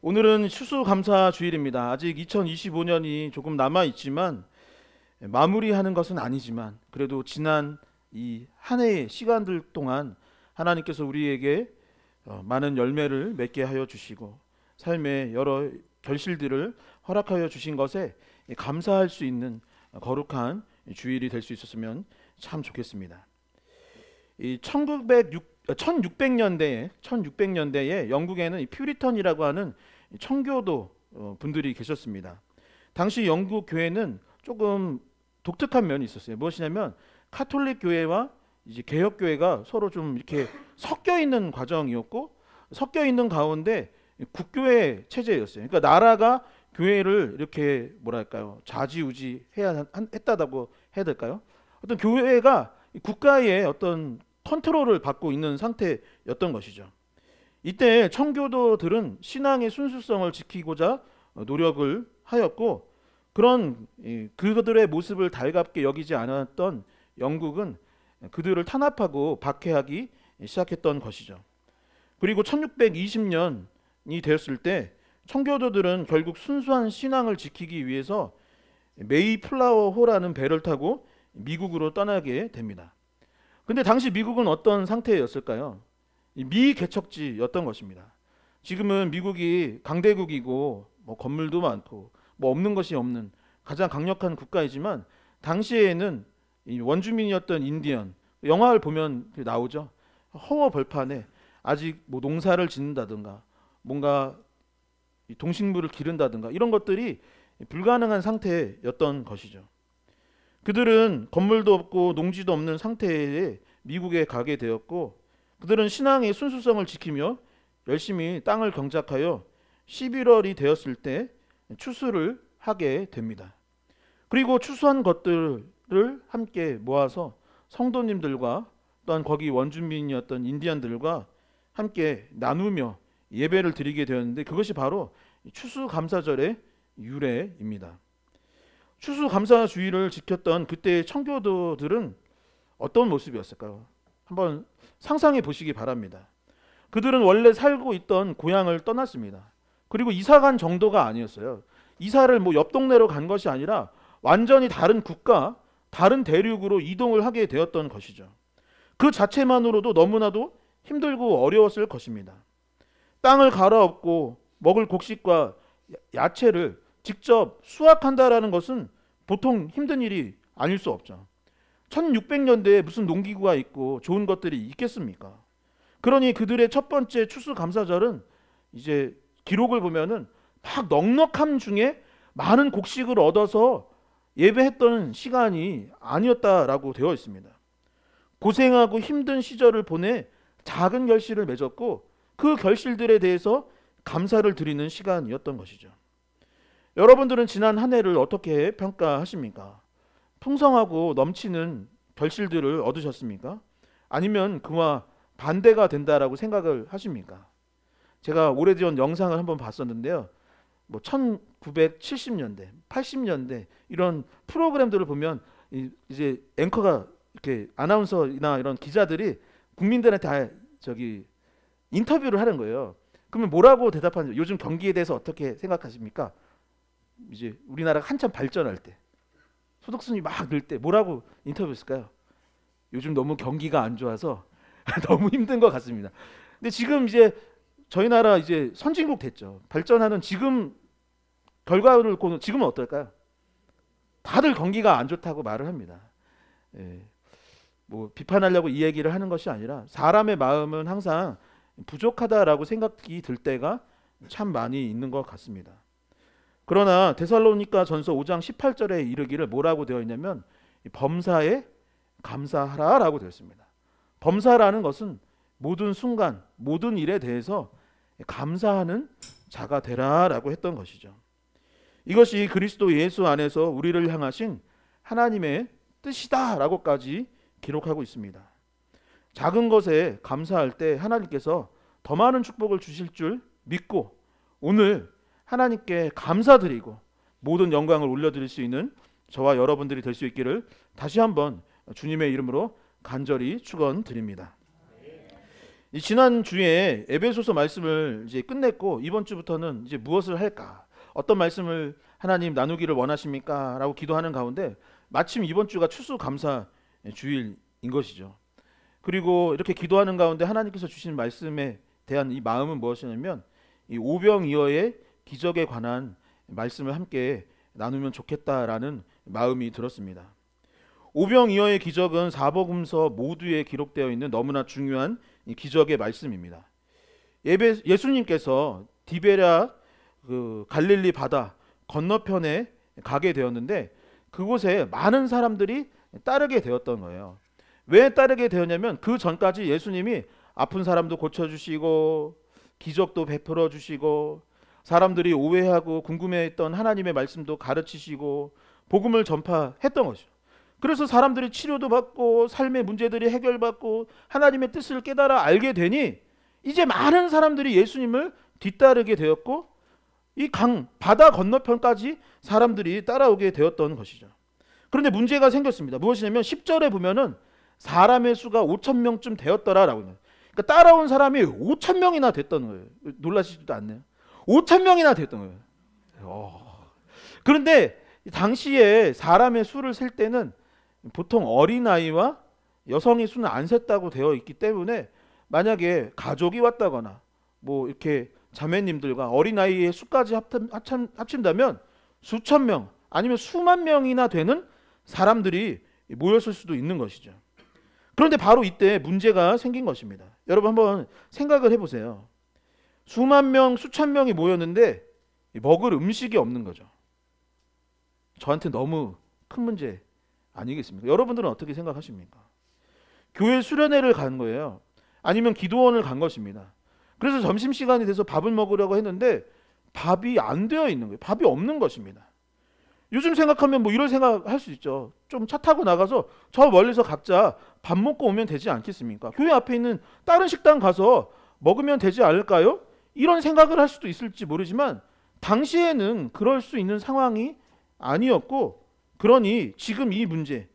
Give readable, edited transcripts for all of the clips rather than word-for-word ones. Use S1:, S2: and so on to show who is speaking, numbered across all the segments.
S1: 오늘은 추수감사 주일입니다. 아직 2025년이 조금 남아 있지만 마무리하는 것은 아니지만 그래도 지난 이 한 해의 시간들 동안 하나님께서 우리에게 많은 열매를 맺게 하여 주시고 삶의 여러 결실들을 허락하여 주신 것에 감사할 수 있는 거룩한 주일이 될 수 있었으면 참 좋겠습니다. 이 1600년대에 영국에는 이 퓨리턴이라고 하는 청교도 분들이 계셨습니다. 당시 영국 교회는 조금 독특한 면이 있었어요. 무엇이냐면 카톨릭 교회와 이제 개혁 교회가 서로 좀 이렇게 섞여 있는 과정이었고, 섞여 있는 가운데 국교회 체제였어요. 그러니까 나라가 교회를 이렇게 뭐랄까요, 좌지우지 했다고 해야 될까요? 어떤 교회가 국가의 어떤 컨트롤을 받고 있는 상태였던 것이죠. 이때 청교도들은 신앙의 순수성을 지키고자 노력을 하였고, 그런 그들의 모습을 달갑게 여기지 않았던 영국은 그들을 탄압하고 박해하기 시작했던 것이죠. 그리고 1620년이 되었을 때 청교도들은 결국 순수한 신앙을 지키기 위해서 메이플라워호라는 배를 타고 미국으로 떠나게 됩니다. 근데 당시 미국은 어떤 상태였을까요? 미개척지였던 것입니다. 지금은 미국이 강대국이고 뭐 건물도 많고 뭐 없는 것이 없는 가장 강력한 국가이지만, 당시에는 이 원주민이었던 인디언, 영화를 보면 나오죠. 허허 벌판에 아직 뭐 농사를 짓는다든가 뭔가 동식물을 기른다든가 이런 것들이 불가능한 상태였던 것이죠. 그들은 건물도 없고 농지도 없는 상태에 미국에 가게 되었고, 그들은 신앙의 순수성을 지키며 열심히 땅을 경작하여 11월이 되었을 때 추수를 하게 됩니다. 그리고 추수한 것들을 함께 모아서 성도님들과 또한 거기 원주민이었던 인디언들과 함께 나누며 예배를 드리게 되었는데, 그것이 바로 추수감사절의 유래입니다. 추수감사주의를 지켰던 그때의 청교도들은 어떤 모습이었을까요? 한번 상상해 보시기 바랍니다. 그들은 원래 살고 있던 고향을 떠났습니다. 그리고 이사간 정도가 아니었어요. 이사를 뭐 옆 동네로 간 것이 아니라 완전히 다른 국가, 다른 대륙으로 이동을 하게 되었던 것이죠. 그 자체만으로도 너무나도 힘들고 어려웠을 것입니다. 땅을 갈아엎고 먹을 곡식과 야채를 직접 수확한다라는 것은 보통 힘든 일이 아닐 수 없죠. 1600년대에 무슨 농기구가 있고 좋은 것들이 있겠습니까? 그러니 그들의 첫 번째 추수감사절은 이제 기록을 보면은 막 넉넉함 중에 많은 곡식을 얻어서 예배했던 시간이 아니었다라고 되어 있습니다. 고생하고 힘든 시절을 보내 작은 결실을 맺었고, 그 결실들에 대해서 감사를 드리는 시간이었던 것이죠. 여러분들은 지난 한 해를 어떻게 평가하십니까? 풍성하고 넘치는 결실들을 얻으셨습니까? 아니면 그와 반대가 된다라고 생각을 하십니까? 제가 오래전 영상을 한번 봤었는데요. 뭐 1970년대, 80년대 이런 프로그램들을 보면 이제 앵커가 이렇게 아나운서나 이런 기자들이 국민들한테 저기 인터뷰를 하는 거예요. 그러면 뭐라고 대답하는지, 요즘 경기에 대해서 어떻게 생각하십니까? 이제 우리나라가 한참 발전할 때, 소득순이 막 늘 때 뭐라고 인터뷰했을까요? 요즘 너무 경기가 안 좋아서 너무 힘든 것 같습니다. 근데 지금 이제 저희 나라 이제 선진국 됐죠. 발전하는 지금 결과를 보면 지금은 어떨까요? 다들 경기가 안 좋다고 말을 합니다. 예, 뭐 비판하려고 이 얘기를 하는 것이 아니라 사람의 마음은 항상 부족하다라고 생각이 들 때가 참 많이 있는 것 같습니다. 그러나 데살로니가 전서 5장 18절에 이르기를 뭐라고 되어 있냐면 범사에 감사하라라고 되어 있습니다. 범사라는 것은 모든 순간, 모든 일에 대해서 감사하는 자가 되라라고 했던 것이죠. 이것이 그리스도 예수 안에서 우리를 향하신 하나님의 뜻이다라고까지 기록하고 있습니다. 작은 것에 감사할 때 하나님께서 더 많은 축복을 주실 줄 믿고, 오늘 하나님께 감사드리고 모든 영광을 올려드릴 수 있는 저와 여러분들이 될 수 있기를 다시 한번 주님의 이름으로 간절히 축원드립니다. 이 지난 주에 에베소서 말씀을 이제 끝냈고 이번 주부터는 이제 무엇을 할까? 어떤 말씀을 하나님 나누기를 원하십니까? 라고 기도하는 가운데 마침 이번 주가 추수감사 주일인 것이죠. 그리고 이렇게 기도하는 가운데 하나님께서 주신 말씀에 대한 이 마음은 무엇이냐면 이 오병이어의 기적에 관한 말씀을 함께 나누면 좋겠다라는 마음이 들었습니다. 오병이어의 기적은 사복음서 모두에 기록되어 있는 너무나 중요한 기적의 말씀입니다. 예수님께서 디베랴 갈릴리 바다 건너편에 가게 되었는데 그곳에 많은 사람들이 따르게 되었던 거예요. 왜 따르게 되었냐면 그 전까지 예수님이 아픈 사람도 고쳐주시고 기적도 베풀어 주시고 사람들이 오해하고 궁금해했던 하나님의 말씀도 가르치시고 복음을 전파했던 것이죠. 그래서 사람들이 치료도 받고 삶의 문제들이 해결받고 하나님의 뜻을 깨달아 알게 되니 이제 많은 사람들이 예수님을 뒤따르게 되었고 이 바다 건너편까지 사람들이 따라오게 되었던 것이죠. 그런데 문제가 생겼습니다. 무엇이냐면 10절에 보면은 사람의 수가 5,000명쯤 되었더라라고 해요. 그러니까 따라온 사람이 5,000명이나 됐던 거예요. 놀라시지도 않네요. 5,000명이나 됐던 거예요. 그런데 당시에 사람의 수를 셀 때는 보통 어린아이와 여성의 수는 안 셌다고 되어 있기 때문에 만약에 가족이 왔다거나 뭐 이렇게 자매님들과 어린아이의 수까지 합친다면 수천 명 아니면 수만 명이나 되는 사람들이 모였을 수도 있는 것이죠. 그런데 바로 이때 문제가 생긴 것입니다. 여러분 한번 생각을 해보세요. 수만 명, 수천 명이 모였는데 먹을 음식이 없는 거죠. 저한테 너무 큰 문제 아니겠습니까? 여러분들은 어떻게 생각하십니까? 교회 수련회를 간 거예요. 아니면 기도원을 간 것입니다. 그래서 점심시간이 돼서 밥을 먹으려고 했는데 밥이 안 되어 있는 거예요. 밥이 없는 것입니다. 요즘 생각하면 뭐 이런 생각할 수 있죠. 좀 차 타고 나가서 저 멀리서 각자 밥 먹고 오면 되지 않겠습니까? 교회 앞에 있는 다른 식당 가서 먹으면 되지 않을까요? 이런 생각을 할 수도 있을지 모르지만 당시에는 그럴 수 있는 상황이 아니었고, 그러니 지금 이 문제,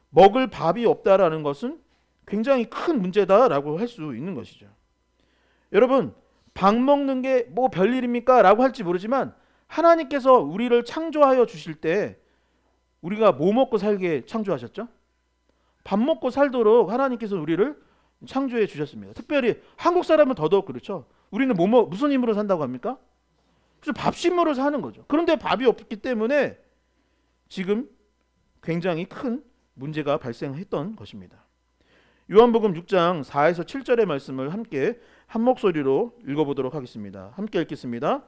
S1: 먹을 밥이 없다라는 것은 굉장히 큰 문제다라고 할 수 있는 것이죠. 여러분, 밥 먹는 게 뭐 별일입니까? 라고 할지 모르지만 하나님께서 우리를 창조하여 주실 때 우리가 뭐 먹고 살게 창조하셨죠? 밥 먹고 살도록 하나님께서 우리를 창조해 주셨습니다. 특별히 한국 사람은 더더욱 그렇죠. 우리는 무슨 힘으로 산다고 합니까? 그래서 밥심으로 사는 거죠. 그런데 밥이 없기 때문에 지금 굉장히 큰 문제가 발생했던 것입니다. 요한복음 6장 4에서 7절의 말씀을 함께 한 목소리로 읽어보도록 하겠습니다. 함께 읽겠습니다.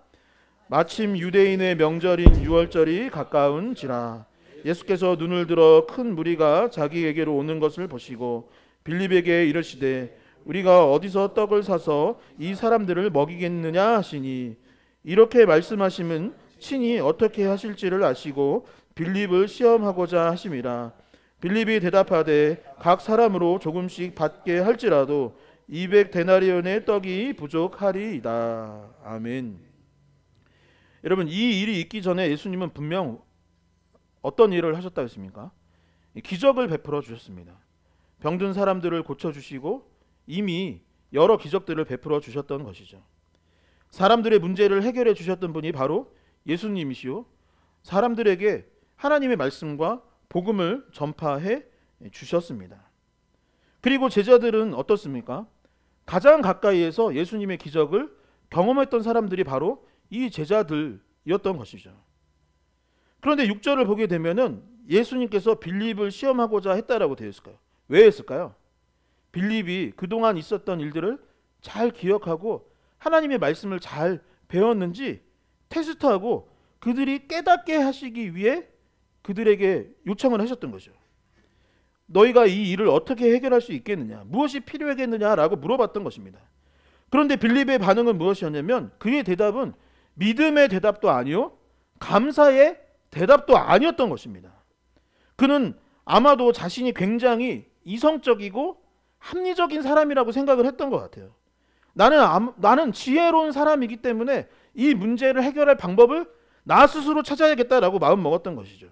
S1: 마침 유대인의 명절인 유월절이 가까운지라 예수께서 눈을 들어 큰 무리가 자기에게로 오는 것을 보시고 빌립에게 이르시되 우리가 어디서 떡을 사서 이 사람들을 먹이겠느냐 하시니, 이렇게 말씀하심은 친히 어떻게 하실지를 아시고 빌립을 시험하고자 하심이라. 빌립이 대답하되 각 사람으로 조금씩 받게 할지라도 200데나리온의 떡이 부족하리이다. 아멘. 여러분, 이 일이 있기 전에 예수님은 분명 어떤 일을 하셨다고 했습니까? 기적을 베풀어 주셨습니다. 병든 사람들을 고쳐주시고 이미 여러 기적들을 베풀어 주셨던 것이죠. 사람들의 문제를 해결해 주셨던 분이 바로 예수님이시오, 사람들에게 하나님의 말씀과 복음을 전파해 주셨습니다. 그리고 제자들은 어떻습니까? 가장 가까이에서 예수님의 기적을 경험했던 사람들이 바로 이 제자들이었던 것이죠. 그런데 6절을 보게 되면은 예수님께서 빌립을 시험하고자 했다라고 되어 있을까요? 왜 했을까요? 빌립이 그동안 있었던 일들을 잘 기억하고 하나님의 말씀을 잘 배웠는지 테스트하고 그들이 깨닫게 하시기 위해 그들에게 요청을 하셨던 거죠. 너희가 이 일을 어떻게 해결할 수 있겠느냐, 무엇이 필요하겠느냐라고 물어봤던 것입니다. 그런데 빌립의 반응은 무엇이었냐면 그의 대답은 믿음의 대답도 아니요 감사의 대답도 아니었던 것입니다. 그는 아마도 자신이 굉장히 이성적이고 합리적인 사람이라고 생각을 했던 것 같아요. 나는 지혜로운 사람이기 때문에 이 문제를 해결할 방법을 나 스스로 찾아야겠다라고 마음 먹었던 것이죠.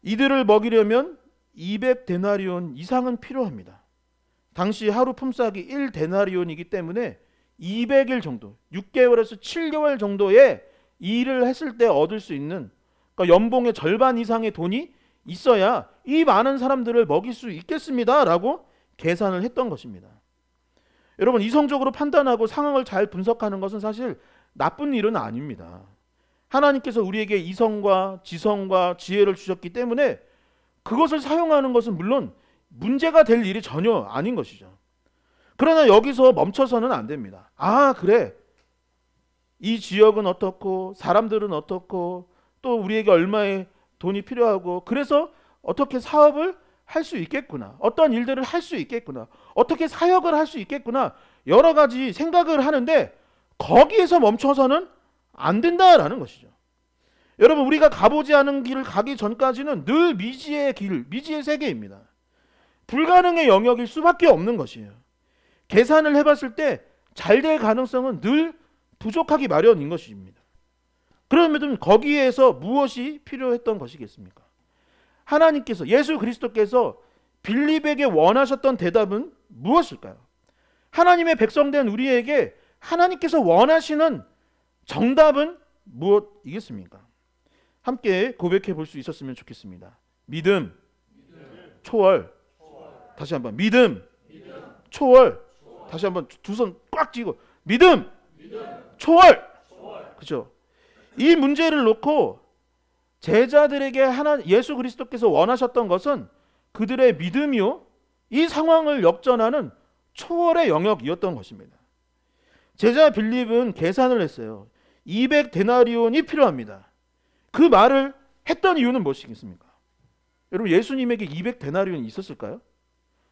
S1: 이들을 먹이려면 200데나리온 이상은 필요합니다. 당시 하루 품삯이 1데나리온이기 때문에 200일 정도, 6개월에서 7개월 정도의 일을 했을 때 얻을 수 있는, 그러니까 연봉의 절반 이상의 돈이 있어야 이 많은 사람들을 먹일 수 있겠습니다라고 계산을 했던 것입니다. 여러분, 이성적으로 판단하고 상황을 잘 분석하는 것은 사실 나쁜 일은 아닙니다. 하나님께서 우리에게 이성과 지성과 지혜를 주셨기 때문에 그것을 사용하는 것은 물론 문제가 될 일이 전혀 아닌 것이죠. 그러나 여기서 멈춰서는 안 됩니다. 아, 그래, 이 지역은 어떻고 사람들은 어떻고 또 우리에게 얼마의 돈이 필요하고 그래서 어떻게 사업을 할 수 있겠구나, 어떤 일들을 할 수 있겠구나, 어떻게 사역을 할 수 있겠구나, 여러 가지 생각을 하는데 거기에서 멈춰서는 안 된다라는 것이죠. 여러분, 우리가 가보지 않은 길을 가기 전까지는 늘 미지의 길, 미지의 세계입니다. 불가능의 영역일 수밖에 없는 것이에요. 계산을 해봤을 때 잘 될 가능성은 늘 부족하기 마련인 것입니다. 그러면 거기에서 무엇이 필요했던 것이겠습니까? 하나님께서, 예수 그리스도께서 빌립에게 원하셨던 대답은 무엇일까요? 하나님의 백성된 우리에게 하나님께서 원하시는 정답은 무엇이겠습니까? 함께 고백해 볼 수 있었으면 좋겠습니다. 믿음, 초월. 다시 한번 믿음, 초월. 다시 한번 두 손 꽉 쥐고 믿음, 초월. 그렇죠? 이 문제를 놓고 제자들에게 예수 그리스도께서 원하셨던 것은 그들의 믿음이요, 이 상황을 역전하는 초월의 영역이었던 것입니다. 제자 빌립은 계산을 했어요. 200데나리온이 필요합니다. 그 말을 했던 이유는 무엇이겠습니까? 여러분, 예수님에게 200데나리온이 있었을까요?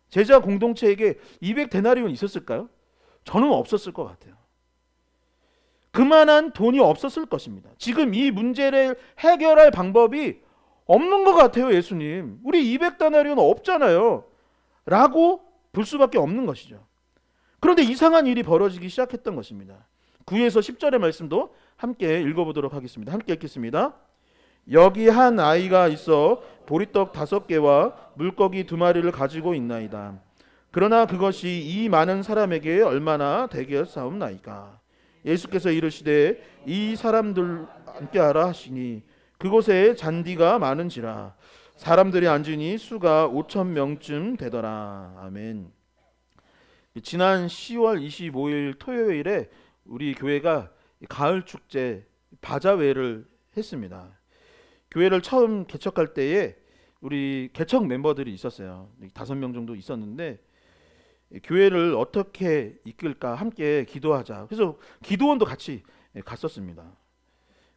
S1: 제자 공동체에게 200데나리온이 있었을까요? 저는 없었을 것 같아요. 그만한 돈이 없었을 것입니다. 지금 이 문제를 해결할 방법이 없는 것 같아요. 예수님, 우리 200데나리온 없잖아요 라고 볼 수밖에 없는 것이죠. 그런데 이상한 일이 벌어지기 시작했던 것입니다. 9에서 10절의 말씀도 함께 읽어보도록 하겠습니다. 함께 읽겠습니다. 여기 한 아이가 있어 보리떡 5개와 물고기 2마리를 가지고 있나이다. 그러나 그것이 이 많은 사람에게 얼마나 되겠사옵나이까. 예수께서 이르시되 이 사람들 함께하라 하시니 그곳에 잔디가 많은지라 사람들이 앉으니 수가 5,000명쯤 되더라. 아멘. 지난 10월 25일 토요일에 우리 교회가 가을 축제 바자회를 했습니다. 교회를 처음 개척할 때에 우리 개척 멤버들이 있었어요. 5명 정도 있었는데 교회를 어떻게 이끌까 함께 기도하자. 그래서 기도원도 같이 갔었습니다.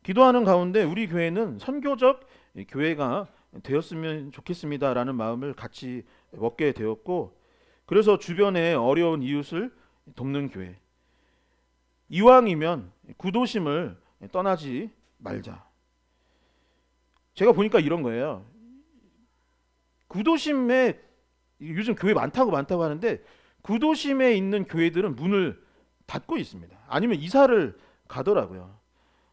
S1: 기도하는 가운데 우리 교회는 선교적 교회가 되었으면 좋겠습니다라는 마음을 같이 먹게 되었고, 그래서 주변에 어려운 이웃을 돕는 교회. 이왕이면 구도심을 떠나지 말자. 제가 보니까 이런 거예요. 구도심에 요즘 교회 많다고 하는데 구도심에 있는 교회들은 문을 닫고 있습니다. 아니면 이사를 가더라고요.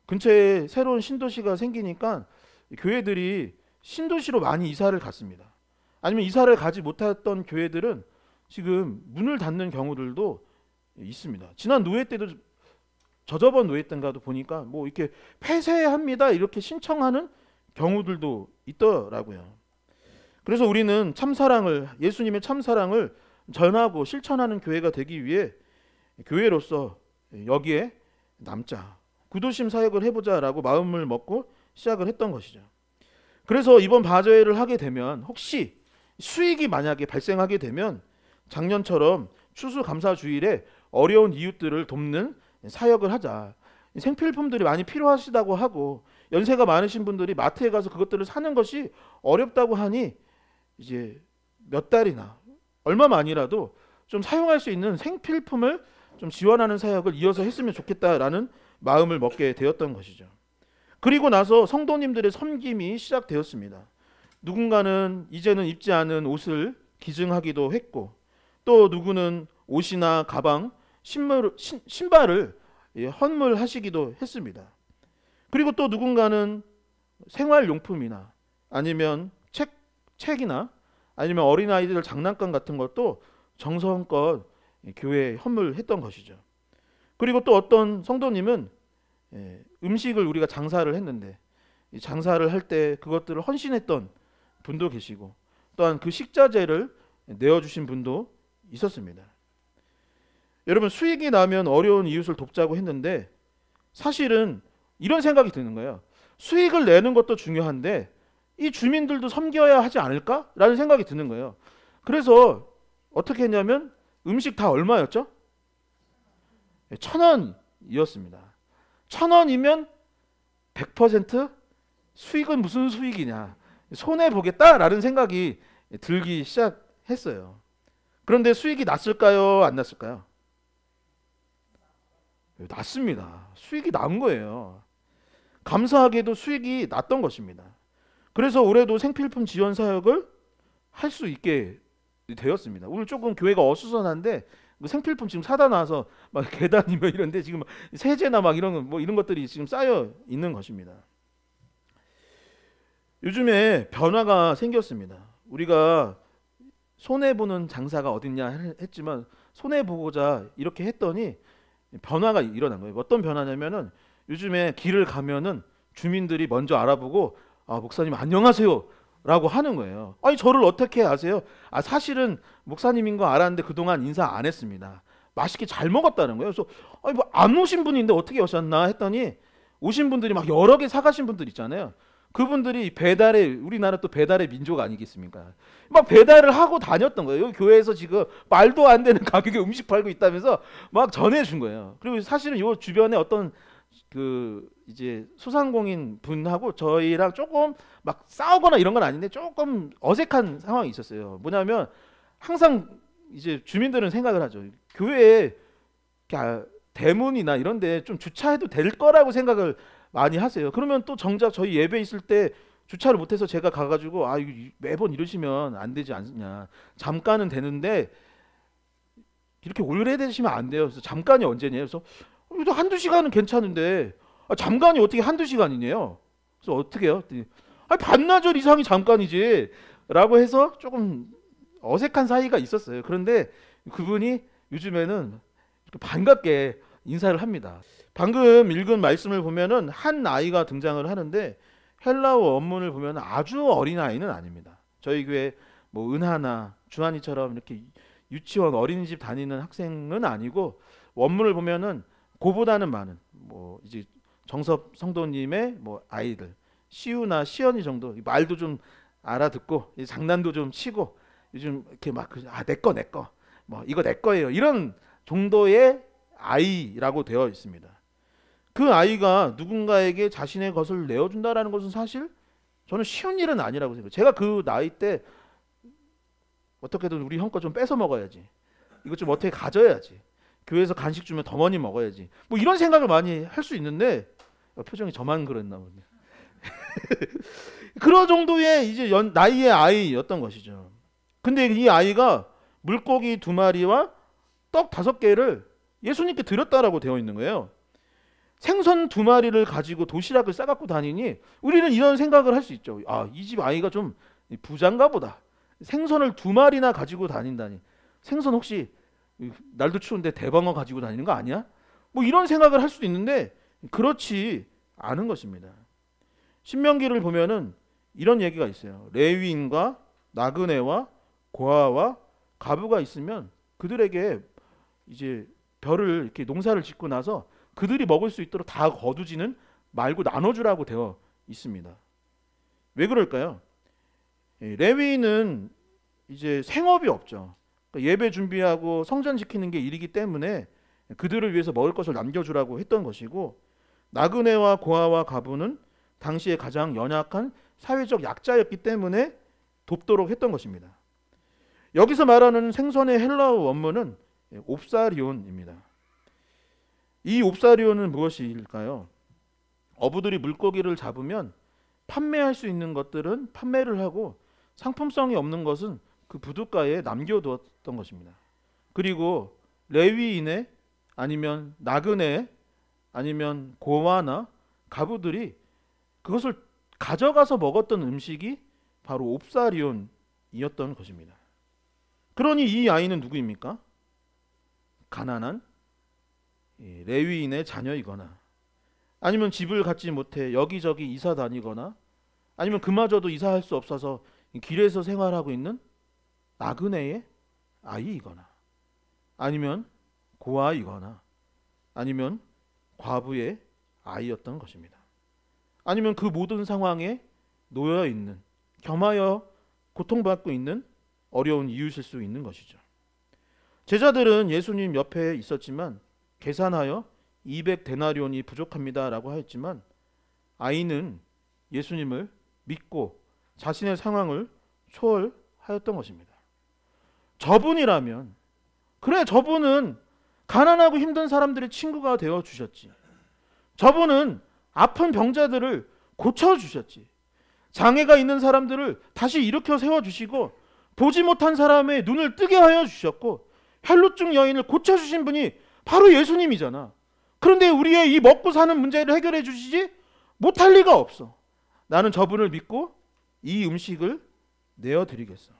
S1: 근처에 새로운 신도시가 생기니까 교회들이 신도시로 많이 이사를 갔습니다. 아니면 이사를 가지 못했던 교회들은 지금 문을 닫는 경우들도 있습니다. 지난 노회 때도, 저저번 노회 때인가도 보니까 뭐 이렇게 폐쇄합니다 이렇게 신청하는 경우들도 있더라고요. 그래서 우리는 참사랑을, 예수님의 참사랑을 전하고 실천하는 교회가 되기 위해 교회로서 여기에 남자, 구도심 사역을 해보자라고 마음을 먹고 시작을 했던 것이죠. 그래서 이번 바자회를 하게 되면 혹시 수익이 만약에 발생하게 되면 작년처럼 추수감사주일에 어려운 이웃들을 돕는 사역을 하자. 생필품들이 많이 필요하시다고 하고 연세가 많으신 분들이 마트에 가서 그것들을 사는 것이 어렵다고 하니 이제 몇 달이나 얼마만이라도 좀 사용할 수 있는 생필품을 좀 지원하는 사역을 이어서 했으면 좋겠다라는 마음을 먹게 되었던 것이죠. 그리고 나서 성도님들의 섬김이 시작되었습니다. 누군가는 이제는 입지 않은 옷을 기증하기도 했고, 또 누구는 옷이나 가방, 신발을 헌물하시기도 했습니다. 그리고 또 누군가는 생활용품이나 아니면 책이나 아니면 어린아이들 장난감 같은 것도 정성껏 교회에 헌물했던 것이죠. 그리고 또 어떤 성도님은 음식을 우리가 장사를 했는데 이 장사를 할 때 그것들을 헌신했던 분도 계시고 또한 그 식자재를 내어주신 분도 있었습니다. 여러분, 수익이 나면 어려운 이웃을 돕자고 했는데 사실은 이런 생각이 드는 거예요. 수익을 내는 것도 중요한데 이 주민들도 섬겨야 하지 않을까라는 생각이 드는 거예요. 그래서 어떻게 했냐면 음식 다 얼마였죠? 1,000원이었습니다. 1,000원이면 100% 수익은 무슨 수익이냐, 손해 보겠다라는 생각이 들기 시작했어요. 그런데 수익이 났을까요? 안 났을까요? 났습니다. 수익이 난 거예요. 감사하게도 수익이 났던 것입니다. 그래서 올해도 생필품 지원 사역을 할 수 있게 되었습니다. 오늘 조금 교회가 어수선한데 생필품 지금 사다 놔서 막 계단이며 이런데 지금 세제나 막 이런 뭐 이런 것들이 지금 쌓여 있는 것입니다. 요즘에 변화가 생겼습니다. 우리가 손해 보는 장사가 어딨냐 했지만 손해 보고자 이렇게 했더니 변화가 일어난 거예요. 어떤 변화냐면은 요즘에 길을 가면은 주민들이 먼저 알아보고 목사님 안녕하세요 라고 하는 거예요. 아니, 저를 어떻게 아세요? 사실은 목사님인 거 알았는데 그동안 인사 안 했습니다. 맛있게 잘 먹었다는 거예요. 그래서 아니, 뭐 안 오신 분인데 어떻게 오셨나 했더니 오신 분들이 막 여러 개 사가신 분들 있잖아요. 그분들이 배달의, 우리나라 또 배달의 민족 아니겠습니까? 막 배달을 하고 다녔던 거예요. 여기 교회에서 지금 말도 안 되는 가격에 음식 팔고 있다면서 막 전해준 거예요. 그리고 사실은 요 주변에 어떤 그 이제 소상공인 분하고 저희랑 조금 막 싸우거나 이런 건 아닌데 조금 어색한 상황이 있었어요. 뭐냐면 항상 이제 주민들은 생각을 하죠. 교회에 대문이나 이런 데 좀 주차해도 될 거라고 생각을 많이 하세요. 그러면 또 정작 저희 예배 있을 때 주차를 못해서 제가 가가지고 이거 매번 이러시면 안 되지 않냐. 잠깐은 되는데 이렇게 오래 되시면 안 돼요. 그래서 잠깐이 언제냐. 그래서 한두 시간은 괜찮은데 잠깐이 어떻게 한두 시간이네요. 그래서 어떻게 해요? 반나절 이상이 잠깐이지 라고 해서 조금 어색한 사이가 있었어요. 그런데 그분이 요즘에는 반갑게 인사를 합니다. 방금 읽은 말씀을 보면은 한 아이가 등장을 하는데 헬라어 원문을 보면 아주 어린 아이는 아닙니다. 저희 교회 뭐 은하나 주한이처럼 이렇게 유치원 어린이집 다니는 학생은 아니고 원문을 보면은 그보다는 많은 뭐 이제 정섭 성도님의 뭐 아이들 시우나 시연이 정도 말도 좀 알아듣고 장난도 좀 치고 요즘 이렇게 막 내거 뭐 이거 내 거예요 이런 정도의 아이라고 되어 있습니다. 그 아이가 누군가에게 자신의 것을 내어준다라는 것은 사실 저는 쉬운 일은 아니라고 생각해요. 제가 그 나이 때 어떻게든 우리 형 거 좀 뺏어 먹어야지. 이거 좀 어떻게 가져야지. 교회에서 간식 주면 더 많이 먹어야지. 뭐 이런 생각을 많이 할 수 있는데 표정이 저만 그랬나 보네. 그런 정도의 이제 나이의 아이였던 것이죠. 근데 이 아이가 물고기 2마리와 떡 5개를 예수님께 드렸다라고 되어 있는 거예요. 생선 2마리를 가지고 도시락을 싸갖고 다니니 우리는 이런 생각을 할 수 있죠. 이 집 아이가 좀 부자인가 보다. 생선을 2마리나 가지고 다닌다니. 생선 혹시 날도 추운데 대방어 가지고 다니는 거 아니야? 뭐 이런 생각을 할 수도 있는데 그렇지 않은 것입니다. 신명기를 보면은 이런 얘기가 있어요. 레위인과 나그네와 고아와 가부가 있으면 그들에게 이제 벼를 이렇게 농사를 짓고 나서 그들이 먹을 수 있도록 다 거두지는 말고 나눠주라고 되어 있습니다. 왜 그럴까요? 레위인은 이제 생업이 없죠. 그러니까 예배 준비하고 성전 지키는 게 일이기 때문에 그들을 위해서 먹을 것을 남겨주라고 했던 것이고 나그네와 고아와 가부는 당시에 가장 연약한 사회적 약자였기 때문에 돕도록 했던 것입니다. 여기서 말하는 생선의 헬라어 원문은 옵사리온입니다. 이 옵사리온은 무엇일까요? 어부들이 물고기를 잡으면 판매할 수 있는 것들은 판매를 하고 상품성이 없는 것은 그 부둣가에 남겨두었던 것입니다. 그리고 레위인의 아니면 나그네 아니면 고아나 가부들이 그것을 가져가서 먹었던 음식이 바로 옵사리온이었던 것입니다. 그러니 이 아이는 누구입니까? 가난한 레위인의 자녀이거나, 아니면 집을 갖지 못해 여기저기 이사 다니거나, 아니면 그마저도 이사할 수 없어서 길에서 생활하고 있는 나그네의 아이이거나, 아니면 고아이거나, 아니면 과부의 아이였던 것입니다. 아니면 그 모든 상황에 놓여 있는, 겸하여 고통받고 있는 어려운 이웃일 수 있는 것이죠. 제자들은 예수님 옆에 있었지만 계산하여 200데나리온이 부족합니다라고 하였지만, 아이는 예수님을 믿고 자신의 상황을 초월하였던 것입니다. 저분이라면, 그래, 저분은 가난하고 힘든 사람들의 친구가 되어 주셨지. 저분은 아픈 병자들을 고쳐 주셨지. 장애가 있는 사람들을 다시 일으켜 세워 주시고, 보지 못한 사람의 눈을 뜨게 하여 주셨고, 혈루증 여인을 고쳐 주신 분이 바로 예수님이잖아. 그런데 우리의 이 먹고 사는 문제를 해결해 주시지 못할 리가 없어. 나는 저분을 믿고 이 음식을 내어드리겠어.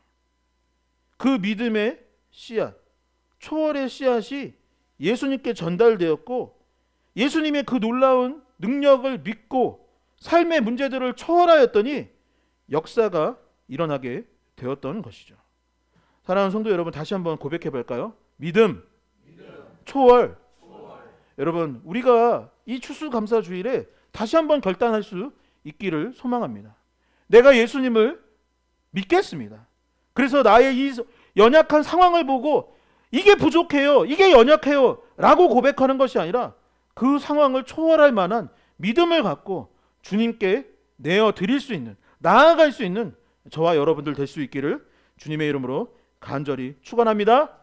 S1: 그 믿음의 씨앗, 초월의 씨앗이 예수님께 전달되었고, 예수님의 그 놀라운 능력을 믿고 삶의 문제들을 초월하였더니 역사가 일어나게 되었던 것이죠. 사랑하는 성도 여러분, 다시 한번 고백해 볼까요? 믿음, 초월. 여러분, 우리가 이 추수감사주일에 다시 한번 결단할 수 있기를 소망합니다. 내가 예수님을 믿겠습니다. 그래서 나의 이 연약한 상황을 보고 이게 부족해요, 이게 연약해요 라고 고백하는 것이 아니라, 그 상황을 초월할 만한 믿음을 갖고 주님께 내어드릴 수 있는, 나아갈 수 있는 저와 여러분들 될 수 있기를 주님의 이름으로 간절히 축원합니다.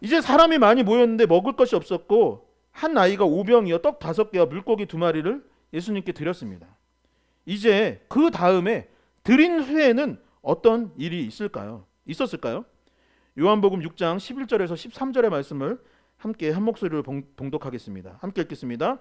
S1: 이제 사람이 많이 모였는데 먹을 것이 없었고, 한 아이가 오병이어 떡 5개와 물고기 2마리를 예수님께 드렸습니다. 이제 그 다음에 드린 후에는 어떤 일이 있었을까요? 요한복음 6장 11절에서 13절의 말씀을 함께 한 목소리로 봉독하겠습니다. 함께 읽겠습니다.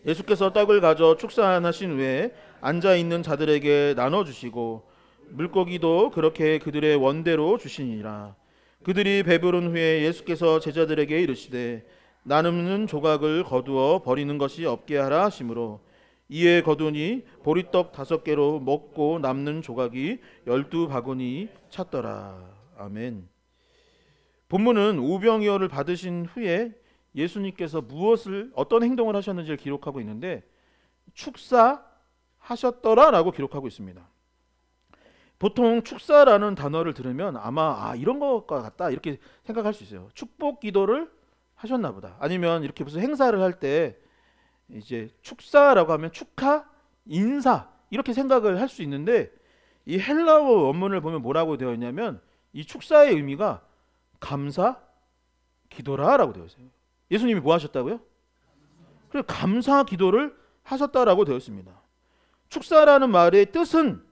S1: 예수께서 떡을 가져 축사하신 후에 앉아있는 자들에게 나눠주시고, 물고기도 그렇게 그들의 원대로 주시니라. 그들이 배부른 후에 예수께서 제자들에게 이르시되, 남는 조각을 거두어 버리는 것이 없게 하라 하시므로, 이에 거두니 보리떡 5개로 먹고 남는 조각이 12바구니 찼더라. 아멘. 본문은 오병이어를 받으신 후에 예수님께서 어떤 행동을 하셨는지를 기록하고 있는데, 축사하셨더라라고 기록하고 있습니다. 보통 축사라는 단어를 들으면 아마 이런 것과 같다 이렇게 생각할 수 있어요. 축복 기도를 하셨나 보다. 아니면 이렇게 무슨 행사를 할 때 이제 축사라고 하면 축하, 인사 이렇게 생각을 할 수 있는데, 이 헬라어 원문을 보면 뭐라고 되어 있냐면, 이 축사의 의미가 감사 기도라라고 되어 있어요. 예수님이 뭐 하셨다고요? 그래, 감사 기도를 하셨다라고 되어 있습니다. 축사라는 말의 뜻은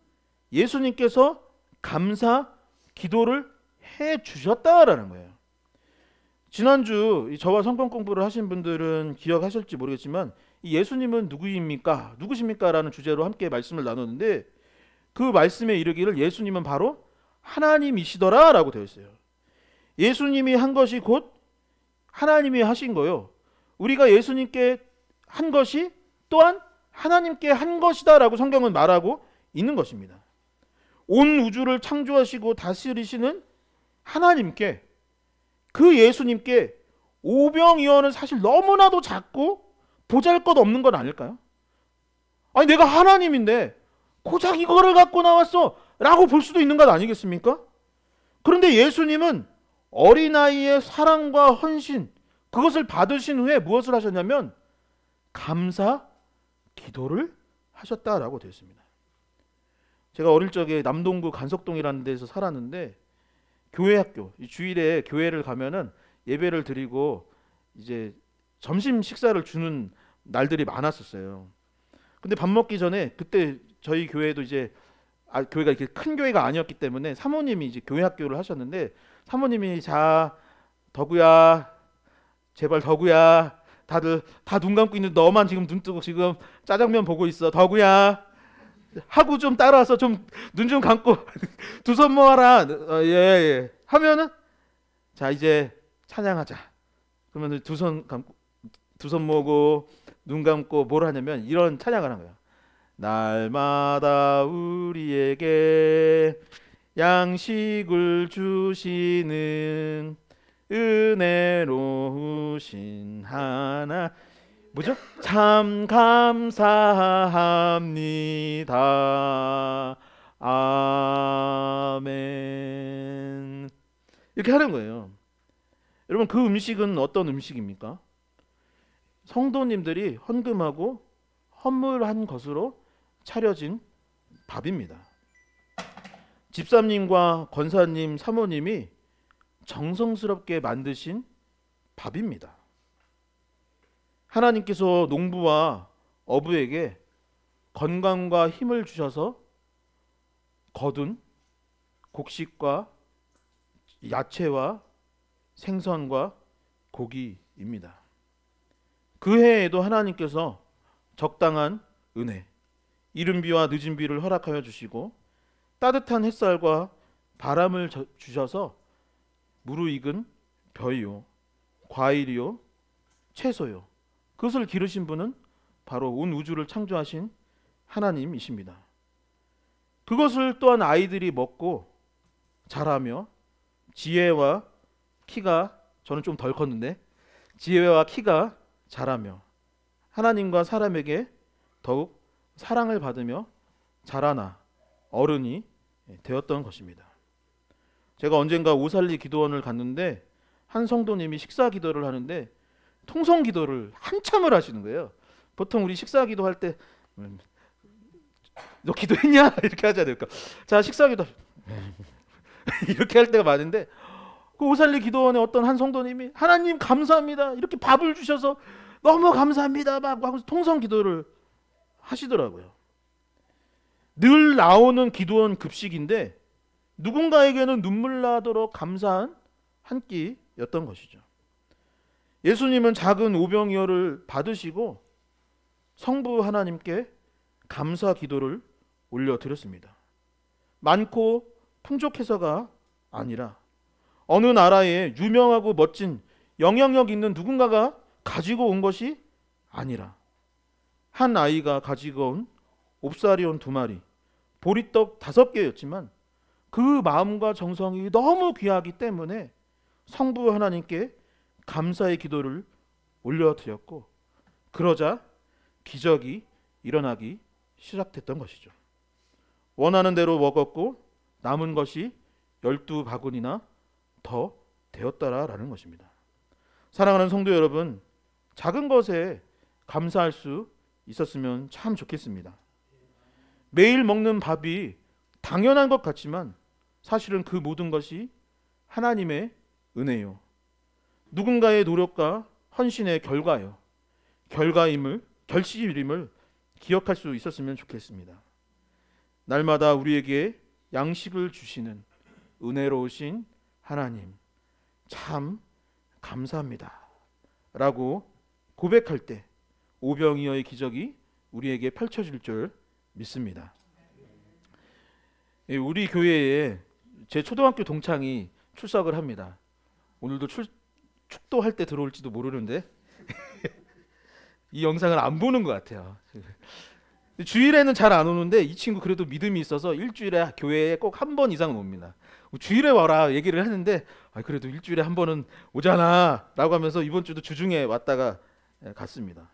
S1: 예수님께서 감사 기도를 해 주셨다라는 거예요. 지난주 저와 성경 공부를 하신 분들은 기억하실지 모르겠지만, 이 예수님은 누구십니까? 라는 주제로 함께 말씀을 나눴는데, 그 말씀에 이르기를 예수님은 바로 하나님이시더라 라고 되어 있어요. 예수님이 한 것이 곧 하나님이 하신 거요, 우리가 예수님께 한 것이 또한 하나님께 한 것이다 라고 성경은 말하고 있는 것입니다. 온 우주를 창조하시고 다스리시는 하나님께, 그 예수님께 오병이어는 사실 너무나도 작고 보잘것없는 건 아닐까요? 아니, 내가 하나님인데 고작 이거를 갖고 나왔어 라고 볼 수도 있는 것 아니겠습니까? 그런데 예수님은 어린아이의 사랑과 헌신, 그것을 받으신 후에 무엇을 하셨냐면 감사 기도를 하셨다라고 되어 있습니다. 제가 어릴 적에 남동구 간석동이라는 데서 살았는데, 교회 학교, 주일에 교회를 가면은 예배를 드리고 이제 점심 식사를 주는 날들이 많았었어요. 근데 밥 먹기 전에, 그때 저희 교회도 이제 교회가 이렇게 큰 교회가 아니었기 때문에 사모님이 이제 교회 학교를 하셨는데, 사모님이 자 덕우야, 제발 덕우야, 다들 다 눈 감고 있는데 너만 지금 눈 뜨고 지금 짜장면 보고 있어. 덕우야, 하고 좀 따라와서 좀 눈 좀 감고 두 손 모아라. 예. 하면은 자 이제 찬양하자. 그러면 두 손 감고 두 손 모으고 눈 감고 뭘 하냐면 이런 찬양을 하는 거예요. 날마다 우리에게 양식을 주시는 은혜로우신 하나 뭐죠? 참 감사합니다. 아멘. 이렇게 하는 거예요. 여러분 그 음식은 어떤 음식입니까? 성도님들이 헌금하고 헌물한 것으로 차려진 밥입니다. 집사님과 권사님, 사모님이 정성스럽게 만드신 밥입니다. 하나님께서 농부와 어부에게 건강과 힘을 주셔서 거둔 곡식과 야채와 생선과 고기입니다. 그 해에도 하나님께서 적당한 은혜, 이른 비와 늦은 비를 허락하여 주시고 따뜻한 햇살과 바람을 주셔서 무르익은 벼요, 과일이요, 채소요. 그것을 기르신 분은 바로 온 우주를 창조하신 하나님이십니다. 그것을 또한 아이들이 먹고 자라며 지혜와 키가 저는 좀 덜 컸는데 지혜와 키가 자라며 하나님과 사람에게 더욱 사랑을 받으며 자라나 어른이 되었던 것입니다. 제가 언젠가 오살리 기도원을 갔는데 한 성도님이 식사 기도를 하는데 통성 기도를 한참을 하시는 거예요. 보통 우리 식사 기도할 때 너 기도했냐? 이렇게 하잖아요. 그러니까 자 식사 기도 이렇게 할 때가 많은데 그 오살리 기도원의 어떤 한 성도님이 하나님 감사합니다. 이렇게 밥을 주셔서 너무 감사합니다. 막 하면서 통성 기도를 하시더라고요. 늘 나오는 기도원 급식인데 누군가에게는 눈물 나도록 감사한 한 끼였던 것이죠. 예수님은 작은 오병이어를 받으시고 성부 하나님께 감사 기도를 올려드렸습니다. 많고 풍족해서가 아니라 어느 나라에 유명하고 멋진 영향력 있는 누군가가 가지고 온 것이 아니라 한 아이가 가지고 온 옵사리온 2마리, 보리떡 5개였지만 그 마음과 정성이 너무 귀하기 때문에 성부 하나님께 감사의 기도를 올려드렸고 그러자 기적이 일어나기 시작됐던 것이죠. 원하는 대로 먹었고 남은 것이 12바구니나 더 되었다라는 것입니다. 사랑하는 성도 여러분, 작은 것에 감사할 수 있었으면 참 좋겠습니다. 매일 먹는 밥이 당연한 것 같지만 사실은 그 모든 것이 하나님의 은혜요. 누군가의 노력과 헌신의 결실임을 기억할 수 있었으면 좋겠습니다. 날마다 우리에게 양식을 주시는 은혜로우신 하나님 참 감사합니다 라고 고백할 때 오병이어의 기적이 우리에게 펼쳐질 줄 믿습니다. 우리 교회에 제 초등학교 동창이 출석을 합니다. 오늘도 축도할 때 들어올지도 모르는데 이 영상을 안 보는 것 같아요. 주일에는 잘 안 오는데 이 친구 그래도 믿음이 있어서 일주일에 교회에 꼭 한 번 이상은 옵니다. 주일에 와라 얘기를 했는데 그래도 일주일에 한 번은 오잖아 라고 하면서 이번 주도 주중에 왔다가 갔습니다.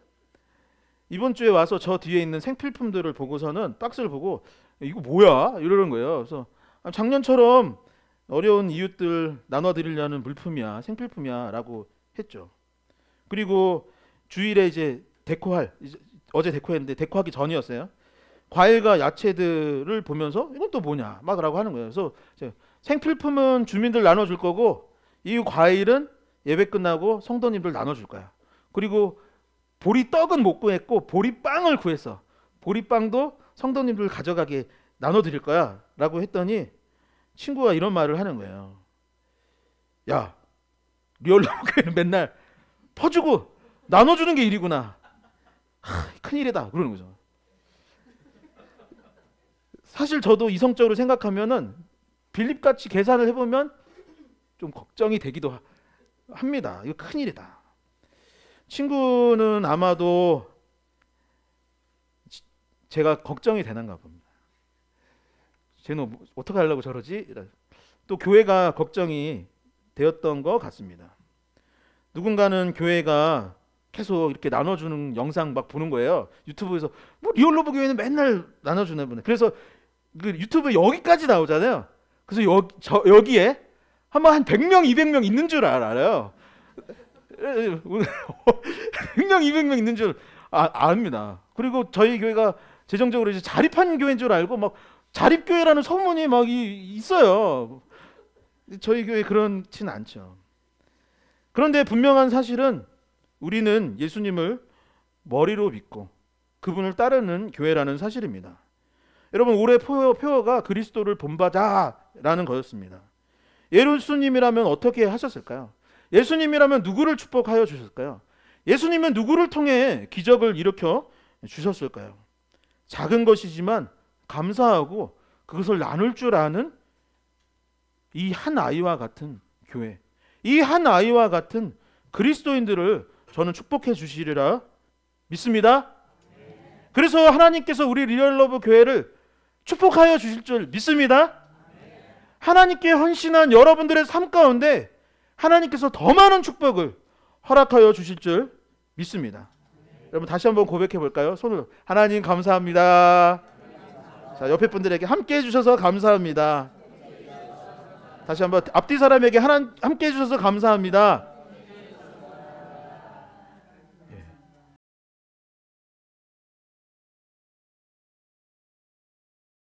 S1: 이번 주에 와서 저 뒤에 있는 생필품들을 보고서는 박스를 보고 이거 뭐야? 이러는 거예요. 그래서 작년처럼 어려운 이웃들 나눠드리려는 물품이야, 생필품이야 라고 했죠. 그리고 주일에 이제 어제 데코했는데 데코하기 전이었어요. 과일과 야채들을 보면서 이건 또 뭐냐 막 라고 하는 거예요. 그래서 생필품은 주민들 나눠줄 거고 이 과일은 예배 끝나고 성도님들 나눠줄 거야. 그리고 보리떡은 못 구했고 보리빵을 구했어. 보리빵도 성도님들 가져가게 나눠드릴 거야 라고 했더니 친구가 이런 말을 하는 거예요. 야, 리얼로교회는 맨날 퍼주고 나눠주는 게 일이구나. 큰일이다 그러는 거죠. 사실 저도 이성적으로 생각하면은 빌립같이 계산을 해보면 좀 걱정이 되기도 합니다. 이거 큰일이다. 친구는 아마도 제가 걱정이 되는가 봅니다. 쟤는 어떻게 하려고 저러지? 또 교회가 걱정이 되었던 것 같습니다. 누군가는 교회가 계속 이렇게 나눠주는 영상 막 보는 거예요. 유튜브에서 뭐 리얼러브 교회는 맨날 나눠주나 보네. 그래서 그 유튜브 여기까지 나오잖아요. 그래서 여기에 아마 한 100명, 200명 있는 줄 알아요. 100명, 200명 있는 줄 압니다. 그리고 저희 교회가 재정적으로 이제 자립한 교회인 줄 알고 막 자립교회라는 소문이 막 있어요. 저희 교회 그렇진 않죠. 그런데 분명한 사실은 우리는 예수님을 머리로 믿고 그분을 따르는 교회라는 사실입니다. 여러분, 올해 표어가 그리스도를 본받아라는 거였습니다. 예수님이라면 어떻게 하셨을까요? 예수님이라면 누구를 축복하여 주셨을까요? 예수님은 누구를 통해 기적을 일으켜 주셨을까요? 작은 것이지만 감사하고 그것을 나눌 줄 아는 이 한 아이와 같은 교회, 이 한 아이와 같은 그리스도인들을 저는 축복해 주시리라 믿습니다. 그래서 하나님께서 우리 리얼러브 교회를 축복하여 주실 줄 믿습니다. 하나님께 헌신한 여러분들의 삶 가운데 하나님께서 더 많은 축복을 허락하여 주실 줄 믿습니다. 여러분, 다시 한번 고백해 볼까요? 손을. 하나님 감사합니다. 자, 옆에 분들에게 함께 해주셔서 감사합니다. 다시 한번 앞뒤 사람에게 함께 해주셔서 감사합니다.